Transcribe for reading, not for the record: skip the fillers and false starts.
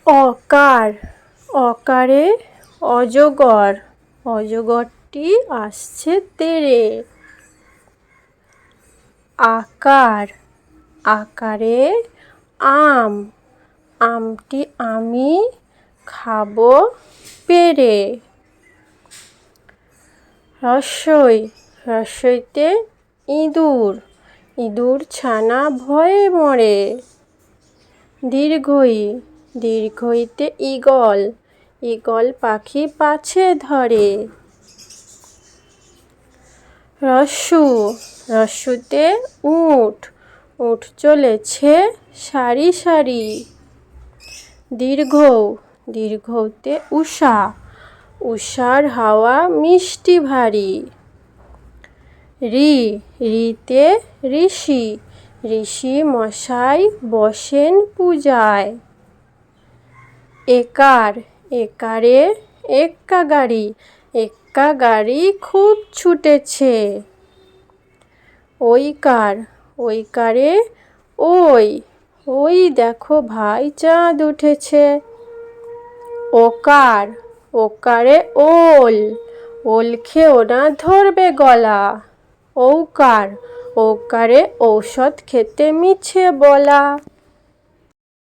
অকার, অকারে অজগর, অজগরটি আসছে তেড়ে। আকার, আকারে আম, আমটি আমি খাবো পেড়ে। রস্বই, রস্বইতে ইঁদুর, ইঁদুর ছানা ভয়ে মরে। দীর্ঘই, দীর্ঘইতে ঈগল, ঈগল পাখি পাছে ধরে। রস্যু, রস্যুতে উট, উট চলেছে সারি সারি। দীর্ঘ, দীর্ঘতে উষা, উষার হাওয়া মিষ্টি ভারী। ঋ, ঋতে ঋষি, ঋষি মশাই বসেন পূজায়। একার, একারে এক্কা গাড়ি, এক্কা গাড়ি খুব ছুটেছে। ঐকার, ঐকারে ওই, ওই দেখো ভাই চাঁদ উঠেছে। ওকার, ওকারে ওল, ওল খেও না ধরবে গলা। ঔকার, ঔকারে ঔষধ খেতে মিছে বলা।